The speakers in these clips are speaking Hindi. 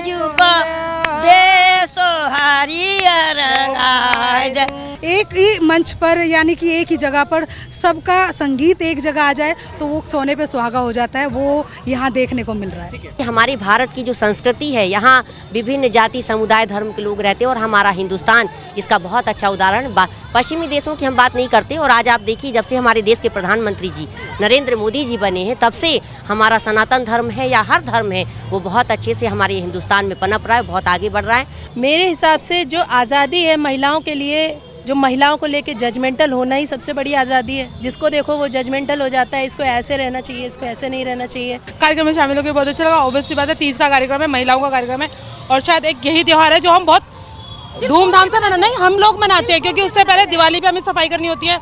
जुको देशो हरियर रंगाए। एक ही मंच पर यानी कि एक ही जगह पर सबका संगीत एक जगह आ जाए तो वो सोने पे सुहागा हो जाता है, वो यहाँ देखने को मिल रहा है। हमारी भारत की जो संस्कृति है, यहाँ विभिन्न जाति समुदाय धर्म के लोग रहते हैं और हमारा हिंदुस्तान इसका बहुत अच्छा उदाहरण। पश्चिमी देशों की हम बात नहीं करते और आज आप देखिए जब से हमारे देश के प्रधानमंत्री जी नरेंद्र मोदी जी बने हैं तब से हमारा सनातन धर्म है या हर धर्म है वो बहुत अच्छे से हमारे हिंदुस्तान में पनप रहा है, बहुत आगे बढ़ रहा है। मेरे हिसाब से जो आज़ादी है महिलाओं के लिए, जो महिलाओं को लेके जजमेंटल होना ही सबसे बड़ी आज़ादी है। जिसको देखो वो जजमेंटल हो जाता है, इसको ऐसे रहना चाहिए, इसको ऐसे नहीं रहना चाहिए। कार्यक्रम में शामिल होकर बहुत अच्छा लगा। ऑब्वियस सी बात है, तीज का कार्यक्रम है, महिलाओं का कार्यक्रम है और शायद एक यही त्यौहार है जो हम बहुत धूमधाम से नहीं हम लोग मनाते हैं, क्योंकि उससे पहले दिवाली पे हमें सफाई करनी होती है,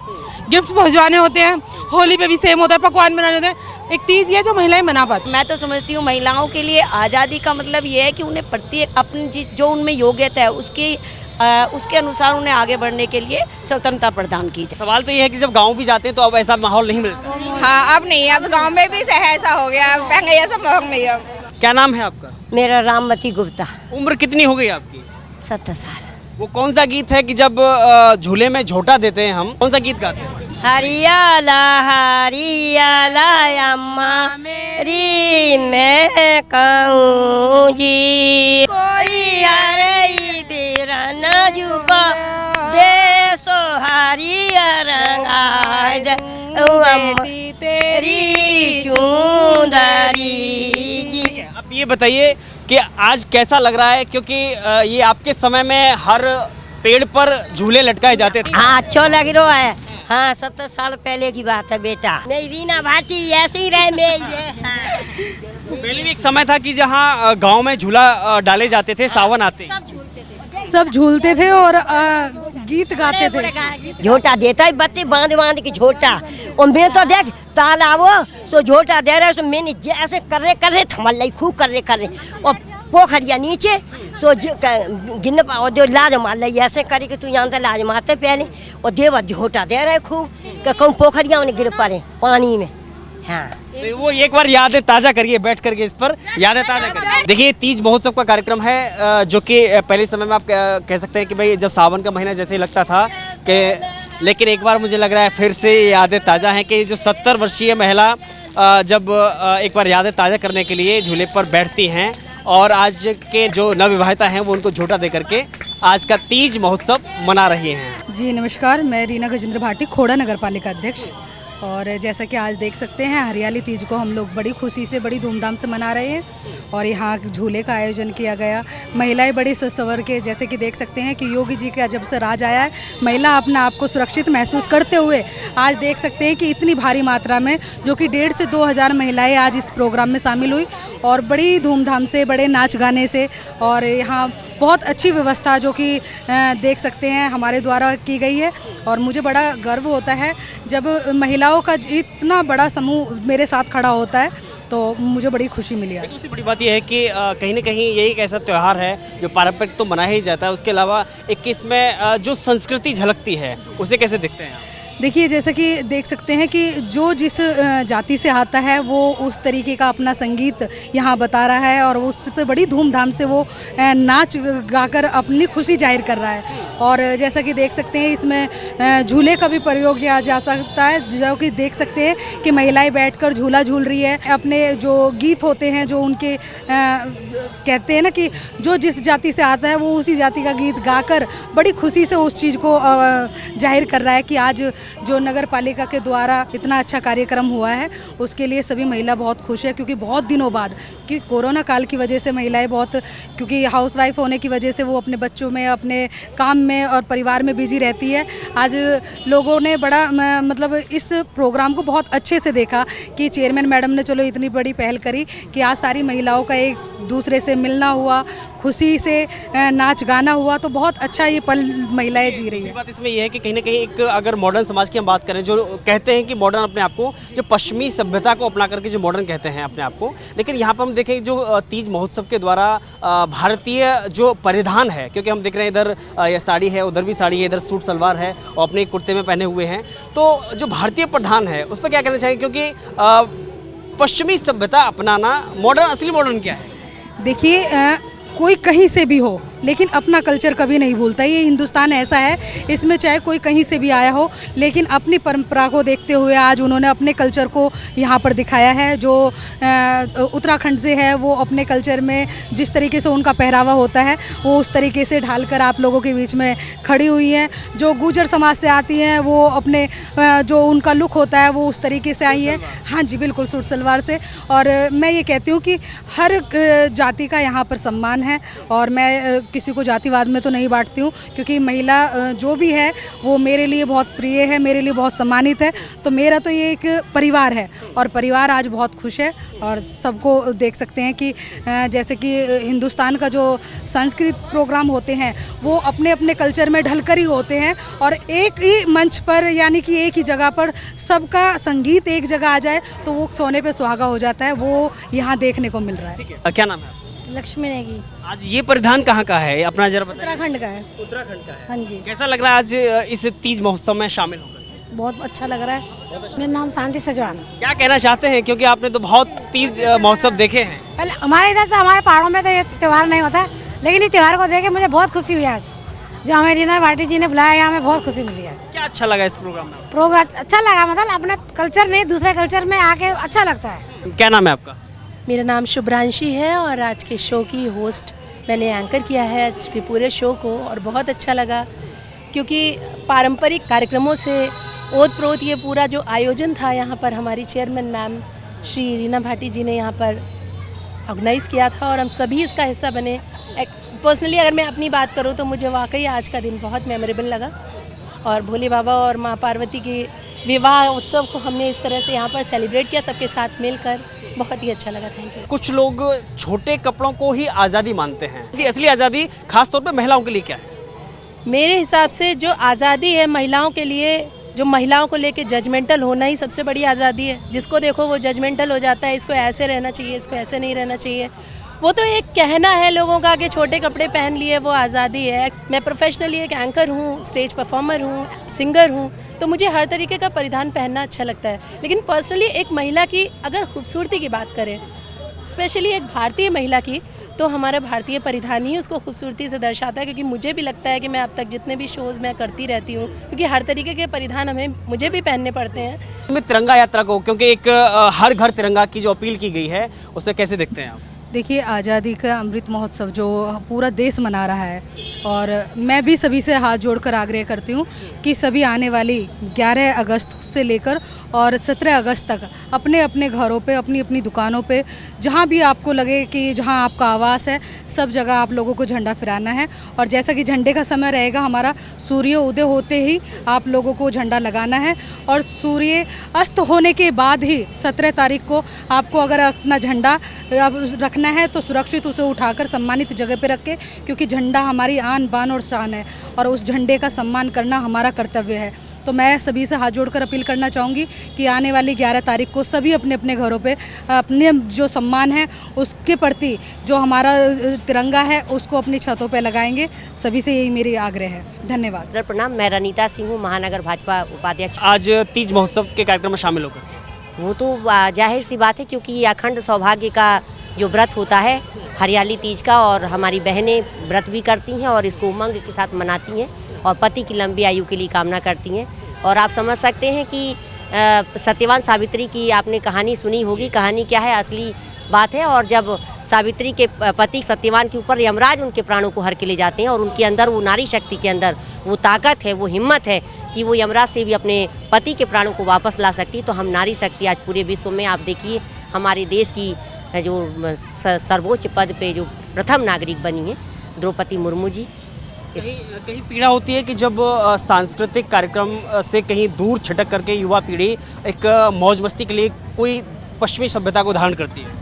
गिफ्ट पहुंचवाने होते हैं, होली पे भी सेम होता है, पकवान बनाने होते हैं। एक तीज ये जो महिलाएं मना पाती। मैं तो समझती हूँ महिलाओं के लिए आज़ादी का मतलब ये है कि उन्हें प्रत्येक अपनी जो उनमें योग्यता है उसके अनुसार उन्हें आगे बढ़ने के लिए स्वतंत्रता प्रदान की जाए। सवाल तो ये है कि जब गांव भी जाते हैं तो अब ऐसा माहौल नहीं मिलता। हाँ अब नहीं, अब गांव में भी ऐसा हो गया, पहले ऐसा माहौल नहीं है। क्या नाम है आपका? मेरा रामवती गुप्ता। उम्र कितनी हो गई आपकी? 70 साल। वो कौन सा गीत है कि जब झूले में झोटा देते हैं हम, कौन सा गीत गाते हैं? हरियाला हरियाला अम्मा मेरी मैं कहूँ जी, कोई अरे तेरा न जुको देशो हरियर रंगाए अम्मा तेरी चुंदरी जी। आप ये बताइए कि आज कैसा लग रहा है, क्योंकि ये आपके समय में हर पेड़ पर झूले लटकाए जाते थे। हाँ अच्छा लग रहा है। हाँ 70 साल पहले की बात है बेटा। मेरी रीना भाटी ऐसे ही रहे मेरी। पहले भी एक समय था कि जहाँ गांव में झूला डाले जाते थे, सावन आते सब झूलते थे और गीत गाते थे। झोटा देता है बत्ती बांध बांध की झोटा, और मैं तो देख तालाब तो झोटा दे रहे, मैंने जैसे कर रहे थमल खूब कर रहे और पोखरिया नीचे तो गिन पाओ लाज मार ली ऐसे करे कि तू यहाँ लाज मारते पहले और देवा झोटा दे रहे खूब कहूँ पोखरिया उन्हें गिर पड़े पानी में। हाँ तो वो एक बार यादें ताज़ा करिए, बैठ करके इस पर यादें ताज़ा करिए। देखिए तीज महोत्सव का कार्यक्रम है जो कि पहले समय में आप कह सकते हैं कि भाई जब सावन का महीना जैसे ही लगता था कि, लेकिन एक बार मुझे लग रहा है फिर से यादें ताज़ा हैं कि जो 70 वर्षीय महिला जब एक बार यादें ताज़ा करने के लिए झूले पर बैठती हैं और आज के जो नवविवाहिता हैं वो उनको झोटा दे करके आज का तीज महोत्सव मना रही हैं। जी नमस्कार, मैं रीना गजेंद्र भाटी, खोड़ा नगर पालिका अध्यक्ष। और जैसा कि आज देख सकते हैं हरियाली तीज को हम लोग बड़ी खुशी से बड़ी धूमधाम से मना रहे हैं और यहाँ झूले का आयोजन किया गया। महिलाएं बड़ी सवर के, जैसे कि देख सकते हैं कि योगी जी का जब से राज आया है महिला अपने आप को सुरक्षित महसूस करते हुए आज देख सकते हैं कि इतनी भारी मात्रा में जो कि 1,500 से 2,000 महिलाएं आज इस प्रोग्राम में शामिल हुई और बड़ी धूमधाम से बड़े नाच गाने से, और यहाँ बहुत अच्छी व्यवस्था जो कि देख सकते हैं हमारे द्वारा की गई है। और मुझे बड़ा गर्व होता है जब महिलाओं का इतना बड़ा समूह मेरे साथ खड़ा होता है, तो मुझे बड़ी खुशी मिली है। सबसे बड़ी बात यह है कि कहीं ना कहीं यही एक ऐसा त्यौहार है जो पारंपरिक तो मनाया ही जाता है, उसके अलावा एक इसमें जो संस्कृति झलकती है उसे कैसे देखते हैं आप? देखिए जैसे कि देख सकते हैं कि जो जिस जाति से आता है वो उस तरीके का अपना संगीत यहाँ बता रहा है और उस पर बड़ी धूमधाम से वो नाच गाकर अपनी खुशी जाहिर कर रहा है। और जैसा कि देख सकते हैं इसमें झूले का भी प्रयोग किया जा सकता है, जो कि देख सकते हैं कि महिलाएं बैठकर झूला झूल रही है। अपने जो गीत होते हैं जो उनके कहते हैं ना कि जो जिस जाति से आता है वो उसी जाति का गीत गाकर बड़ी खुशी से उस चीज़ को जाहिर कर रहा है कि आज जो नगर पालिका के द्वारा इतना अच्छा कार्यक्रम हुआ है उसके लिए सभी महिला बहुत खुश है, क्योंकि बहुत दिनों बाद कि कोरोना काल की वजह से महिलाएं बहुत, क्योंकि हाउसवाइफ होने की वजह से वो अपने बच्चों में अपने काम में और परिवार में बिजी रहती है। आज लोगों ने बड़ा मतलब इस प्रोग्राम को बहुत अच्छे से देखा कि चेयरमैन मैडम ने चलो इतनी बड़ी पहल करी कि आज सारी महिलाओं का एक दूसरे से मिलना हुआ, खुशी से नाच गाना हुआ, तो बहुत अच्छा ये पल महिलाएं जी रही है। बात इसमें यह है कि कहीं ना कहीं एक अगर मॉडर्न समाज की हम बात करें, जो कहते हैं कि मॉडर्न अपने आप को, जो पश्चिमी सभ्यता को अपना करके जो मॉडर्न कहते हैं अपने आप को, लेकिन यहाँ पर हम देखें जो तीज महोत्सव के द्वारा भारतीय जो परिधान है, क्योंकि हम देख रहे हैं इधर यह साड़ी है, उधर भी साड़ी है, इधर सूट सलवार है और अपने कुर्ते में पहने हुए हैं, तो जो भारतीय प्रधान है उस पर क्या कहना चाहिए, क्योंकि पश्चिमी सभ्यता अपनाना मॉडर्न, असली मॉडर्न क्या है? देखिए कोई कहीं से भी हो लेकिन अपना कल्चर कभी नहीं भूलता। ये हिंदुस्तान ऐसा है, इसमें चाहे कोई कहीं से भी आया हो लेकिन अपनी परंपरा को देखते हुए आज उन्होंने अपने कल्चर को यहाँ पर दिखाया है। जो उत्तराखंड से है वो अपने कल्चर में जिस तरीके से उनका पहरावा होता है वो उस तरीके से ढालकर आप लोगों के बीच में खड़ी हुई हैं। जो गुर्जर समाज से आती हैं वो अपने जो उनका लुक होता है वो उस तरीके से आई है। हाँ जी, बिल्कुल सूट सलवार से। और मैं ये कहती हूँ कि हर जाति का यहाँ पर सम्मान है और मैं किसी को जातिवाद में तो नहीं बांटती हूँ, क्योंकि महिला जो भी है वो मेरे लिए बहुत प्रिय है, मेरे लिए बहुत सम्मानित है। तो मेरा तो ये एक परिवार है और परिवार आज बहुत खुश है। और सबको देख सकते हैं कि जैसे कि हिंदुस्तान का जो सांस्कृतिक प्रोग्राम होते हैं वो अपने अपने कल्चर में ढलकर ही होते हैं और एक ही मंच पर यानी कि एक ही जगह पर सबका संगीत एक जगह आ जाए तो वो सोने पे सुहागा हो जाता है। वो यहाँ देखने को मिल रहा है। क्या नाम है? लक्ष्मी नेगी। आज ये परिधान कहाँ का है, अपना जरा बताइए। उत्तराखंड का है। उत्तराखंड का है। हाँ जी, कैसा लग रहा है आज इस तीज महोत्सव में शामिल होकर? बहुत अच्छा लग रहा है। मेरा नाम शांति सजवान। क्या कहना चाहते हैं, क्योंकि आपने तो बहुत तीज महोत्सव देखे हैं। पहले हमारे इधर तो हमारे पहाड़ों में तो ये त्यौहार नहीं होता, लेकिन ये त्यौहार को देख के मुझे बहुत खुशी हुई आज। जो हमें रीना भाटी जी ने बुलाया यहाँ हमें बहुत खुशी मिली आज। क्या अच्छा लगा इस प्रोग्राम में? प्रोग्राम अच्छा लगा, मतलब अपने कल्चर नहीं दूसरे कल्चर में आके अच्छा लगता है। क्या नाम है आपका? मेरा नाम शुभ्रांशी है और आज के शो की होस्ट मैंने एंकर किया है आज के पूरे शो को और बहुत अच्छा लगा, क्योंकि पारंपरिक कार्यक्रमों से ओत प्रोत ये पूरा जो आयोजन था यहाँ पर हमारी चेयरमैन मैम श्री रीना भाटी जी ने यहाँ पर ऑर्गेनाइज़ किया था और हम सभी इसका हिस्सा बने। पर्सनली अगर मैं अपनी बात करूँ तो मुझे वाकई आज का दिन बहुत मेमोरेबल लगा और भोले बाबा और माँ पार्वती के विवाह उत्सव को हमने इस तरह से यहाँ पर सेलिब्रेट किया सबके साथ मिलकर, बहुत ही अच्छा लगा। Thank you. कुछ लोग छोटे कपड़ों को ही आज़ादी मानते हैं, असली आज़ादी खासतौर पे महिलाओं के लिए क्या है? मेरे हिसाब से जो आज़ादी है महिलाओं के लिए, जो महिलाओं को लेके जजमेंटल होना ही सबसे बड़ी आज़ादी है। जिसको देखो वो जजमेंटल हो जाता है, इसको ऐसे रहना चाहिए, इसको ऐसे नहीं रहना चाहिए। वो तो एक कहना है लोगों का कि छोटे कपड़े पहन लिए वो आज़ादी है। मैं प्रोफेशनली एक एंकर हूँ, स्टेज परफॉर्मर हूँ, सिंगर हूँ, तो मुझे हर तरीके का परिधान पहनना अच्छा लगता है। लेकिन पर्सनली एक महिला की अगर खूबसूरती की बात करें, स्पेशली एक भारतीय महिला की, तो हमारा भारतीय परिधान ही उसको खूबसूरती से दर्शाता है। क्योंकि मुझे भी लगता है कि मैं अब तक जितने भी शोज़ मैं करती रहती हूँ, क्योंकि हर तरीके के परिधान हमें मुझे भी पहनने पड़ते हैं। में तिरंगा यात्रा को, क्योंकि एक हर घर तिरंगा की जो अपील की गई है, उसे कैसे देखते हैं आप? देखिए, आज़ादी का अमृत महोत्सव जो पूरा देश मना रहा है और मैं भी सभी से हाथ जोड़कर आग्रह करती हूँ कि सभी आने वाली 11 अगस्त से लेकर और 17 अगस्त तक अपने अपने घरों पे, अपनी अपनी दुकानों पे, जहाँ भी आपको लगे कि जहाँ आपका आवास है, सब जगह आप लोगों को झंडा फहराना है। और जैसा कि झंडे का समय रहेगा हमारा, सूर्य उदय होते ही आप लोगों को झंडा लगाना है और सूर्य अस्त होने के बाद ही 17 तारीख को आपको अगर अपना झंडा रखना है तो सुरक्षित उसे उठाकर सम्मानित जगह पे रखें, क्योंकि झंडा हमारी आन बान और शान है और उस झंडे का सम्मान करना हमारा कर्तव्य है। तो मैं सभी से हाथ जोड़कर अपील करना चाहूँगी कि आने वाली 11 तारीख को सभी अपने अपने घरों पे अपने जो सम्मान है उसके प्रति जो हमारा तिरंगा है उसको अपनी छतों पे लगाएंगे। सभी से यही मेरी आग्रह है। धन्यवाद। प्रणाम। मैं रनीता सिंह हूँ, महानगर भाजपा उपाध्यक्ष। आज तीज महोत्सव के कार्यक्रम में शामिल होकर वो तो जाहिर सी बात है, क्योंकि ये अखंड सौभाग्य का जो व्रत होता है हरियाली तीज का, और हमारी बहनें व्रत भी करती हैं और इसको उमंग के साथ मनाती हैं और पति की लंबी आयु के लिए कामना करती हैं। और आप समझ सकते हैं कि सत्यवान सावित्री की आपने कहानी सुनी होगी। कहानी क्या है, असली बात है। और जब सावित्री के पति सत्यवान के ऊपर यमराज उनके प्राणों को हर के ले जाते हैं और उनके अंदर वो नारी शक्ति के अंदर वो ताकत है, वो हिम्मत है कि वो यमराज से भी अपने पति के प्राणों को वापस ला सकती। तो हम नारी शक्ति आज पूरे विश्व में, आप देखिए हमारे देश की जो सर्वोच्च पद पे जो प्रथम नागरिक बनी है द्रौपदी मुर्मू जी। कहीं पीड़ा होती है कि जब सांस्कृतिक कार्यक्रम से कहीं दूर छिटक करके युवा पीढ़ी एक मौज मस्ती के लिए कोई पश्चिमी सभ्यता को धारण करती है।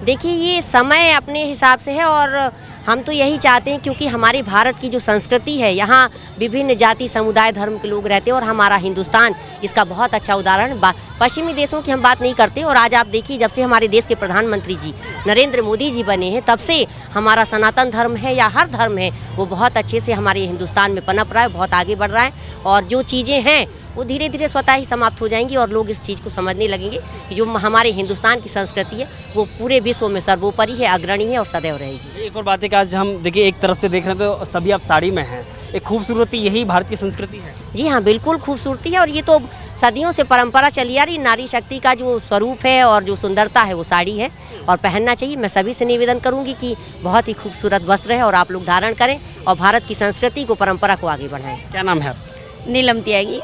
देखिए, ये समय अपने हिसाब से है और हम तो यही चाहते हैं, क्योंकि हमारे भारत की जो संस्कृति है, यहाँ विभिन्न जाति समुदाय धर्म के लोग रहते हैं और हमारा हिंदुस्तान इसका बहुत अच्छा उदाहरण। पश्चिमी देशों की हम बात नहीं करते, और आज आप देखिए जब से हमारे देश के प्रधानमंत्री जी नरेंद्र मोदी जी बने हैं, तब से हमारा सनातन धर्म है या हर धर्म है वो बहुत अच्छे से हमारे हिंदुस्तान में पनप रहा है, बहुत आगे बढ़ रहा है। और जो चीज़ें हैं वो धीरे धीरे स्वतः ही समाप्त हो जाएंगी और लोग इस चीज़ को समझने लगेंगे कि जो हमारे हिंदुस्तान की संस्कृति है वो पूरे विश्व में सर्वोपरि है, अग्रणी है और सदैव रहेगी। एक और बात है कि आज हम देखिए एक तरफ से देख रहे हैं तो सभी आप साड़ी में हैं, एक खूबसूरती यही भारत की संस्कृति है। जी हाँ, बिल्कुल खूबसूरती है और ये तो सदियों से परंपरा चली आ रही नारी शक्ति का जो स्वरूप है और जो सुंदरता है वो साड़ी है और पहनना चाहिए। मैं सभी से निवेदन करूंगी कि बहुत ही खूबसूरत वस्त्र है और आप लोग धारण करें और भारत की संस्कृति को, परंपरा को आगे बढ़ाएं। क्या नाम है आप? नीलम त्यागी।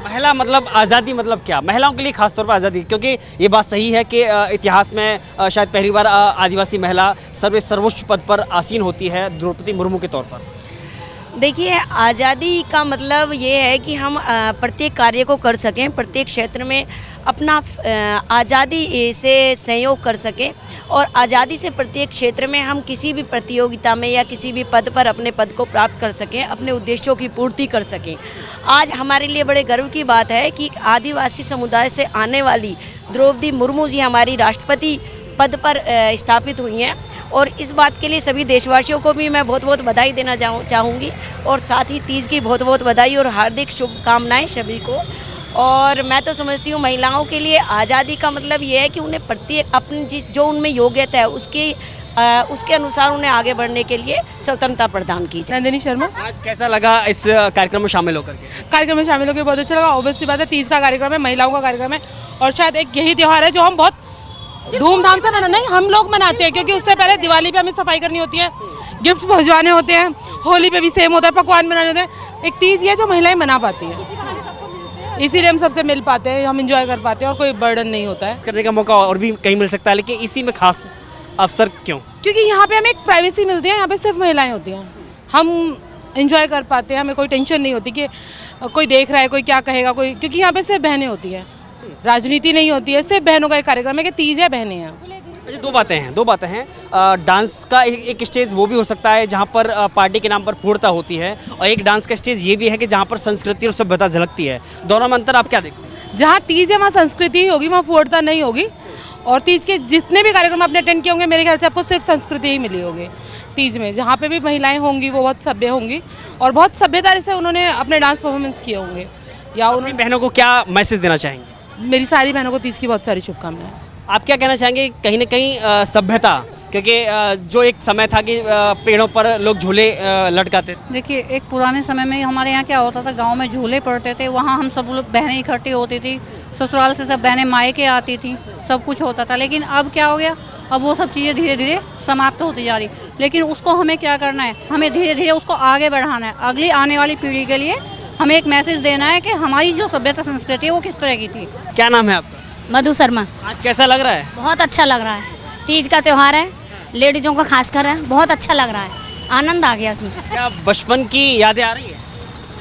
महिला मतलब आज़ादी मतलब क्या? महिलाओं के लिए खासतौर पर आज़ादी, क्योंकि ये बात सही है कि इतिहास में शायद पहली बार आदिवासी महिला सर्वोच्च पद पर आसीन होती है द्रौपदी मुर्मू के तौर पर। देखिए, आज़ादी का मतलब ये है कि हम प्रत्येक कार्य को कर सकें, प्रत्येक क्षेत्र में अपना आज़ादी से सहयोग कर सकें और आज़ादी से प्रत्येक क्षेत्र में हम किसी भी प्रतियोगिता में या किसी भी पद पर अपने पद को प्राप्त कर सकें, अपने उद्देश्यों की पूर्ति कर सकें। आज हमारे लिए बड़े गर्व की बात है कि आदिवासी समुदाय से आने वाली द्रौपदी मुर्मू जी हमारी राष्ट्रपति पद पर स्थापित हुई हैं और इस बात के लिए सभी देशवासियों को भी मैं बहुत बहुत बधाई देना चाहूँगी और साथ ही तीज की बहुत बहुत बधाई और हार्दिक शुभकामनाएं सभी को। और मैं तो समझती हूँ महिलाओं के लिए आज़ादी का मतलब ये है कि उन्हें प्रत्येक अपनी जो उनमें योग्यता है उसके अनुसार उन्हें आगे बढ़ने के लिए स्वतंत्रता प्रदान की जाए। नंदिनी शर्मा। आज कैसा लगा इस कार्यक्रम में शामिल होकर के? कार्यक्रम में शामिल होकर बहुत अच्छा लगा। ऑब्वियसली बात है, तीज का कार्यक्रम है, महिलाओं का कार्यक्रम है और शायद एक यही त्यौहार है जो हम बहुत धूमधाम से नहीं हम लोग मनाते हैं, क्योंकि उससे पहले दिवाली पे हमें सफाई करनी होती है, गिफ्ट भिजवाने होते हैं, होली पे भी सेम होता है, पकवान बनाने होते हैं। एक तीज ये जो महिलाएं मना पाती हैं, इसीलिए हम सबसे मिल पाते हैं, हम इंजॉय कर पाते हैं और कोई बर्डन नहीं होता है। करने का मौका और भी कहीं मिल सकता है, लेकिन इसी में खास अवसर क्यों? क्योंकि यहाँ पे हमें एक प्राइवेसी मिलती है, यहाँ पे सिर्फ महिलाएं होती हैं, हम इंजॉय कर पाते हैं, हमें कोई टेंशन नहीं होती कि कोई देख रहा है, कोई क्या कहेगा, कोई, क्योंकि यहाँ पे सिर्फ बहनें होती हैं, राजनीति नहीं होती है, सिर्फ बहनों का एक कार्यक्रम है कि तीज है, बहनें हैं। अच्छा, दो बातें हैं। डांस का एक स्टेज वो भी हो सकता है जहाँ पर पार्टी के नाम पर पूर्णता होती है और एक डांस का स्टेज ये भी है कि जहाँ पर संस्कृति और सभ्यता झलकती है। दोनों में अंतर आप क्या देखते हैं? जहाँ तीज है वहाँ संस्कृति ही होगी, वहाँ पूर्णता नहीं होगी और तीज के जितने भी कार्यक्रम आपने अटेंड किए होंगे मेरे ख्याल से आपको सिर्फ संस्कृति ही मिली होगी। तीज में जहाँ पे भी महिलाएं होंगी वो बहुत सभ्य होंगी और बहुत सभ्यता से उन्होंने अपने डांस परफॉर्मेंस किए होंगे। या उन्होंने बहनों को क्या मैसेज देना चाहेंगे? मेरी सारी बहनों को तीज की बहुत सारी शुभकामनाएं। आप क्या कहना चाहेंगे? कहीं ना कहीं सभ्यता, क्योंकि जो एक समय था कि पेड़ों पर लोग झूले लटकाते थे। देखिए, एक पुराने समय में हमारे यहाँ क्या होता था, गांव में झूले पड़ते थे, वहाँ हम सब लोग बहनें इकट्ठी होती थी, ससुराल से सब बहनें मायके आती थी, सब कुछ होता था। लेकिन अब क्या हो गया, अब वो सब चीज़ें धीरे धीरे समाप्त होती जा रही। लेकिन उसको हमें क्या करना है, हमें धीरे धीरे उसको आगे बढ़ाना है। अगली आने वाली पीढ़ी के लिए हमें एक मैसेज देना है कि हमारी जो सभ्यता संस्कृति है वो किस तरह की थी। क्या नाम है आपका? मधु शर्मा। आज कैसा लग रहा है? बहुत अच्छा लग रहा है, तीज का त्यौहार है, लेडीजों का खासकर है, बहुत अच्छा लग रहा है, आनंद आ गया उसमें। क्या बचपन की यादें आ रही है?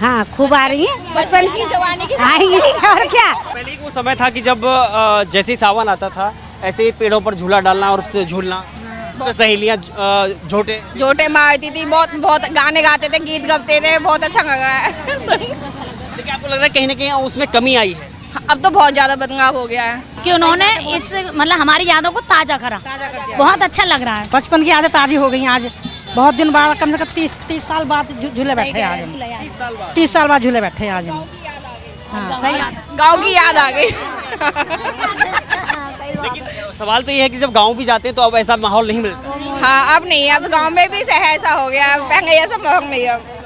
हाँ, खूब आ रही है, बचपन की जवानी की आएंगी और क्या। पहले वो समय था कि जब जैसे ही सावन आता था ऐसे ही पेड़ों पर झूला डालना और उससे झूलना, सहेलियाँ झोटे मारती थी, बहुत गाने गाते थे, गीत गाते थे, बहुत अच्छा लगा है। लेकिन आपको लग रहा है कहीं ना कहीं उसमें कमी आई है? अब तो बहुत ज्यादा बदलाव हो गया है कि उन्होंने इस मतलब हमारी यादों को ताज़ा करा, बहुत अच्छा लग रहा है। बचपन की यादें ताज़ी हो गई आज, बहुत दिन बाद, कम से कम 30 साल बाद झूले बैठे आज हम। 30 साल बाद झूले बैठे आज हम। हाँ, सही गाँव की याद आ गई। लेकिन सवाल तो ये है कि जब गाँव भी जाते हैं तो अब ऐसा माहौल नहीं मिलता। हाँ, अब नहीं, अब गाँव में भी ऐसा हो गया, पहले ऐसा माहौल नहीं है।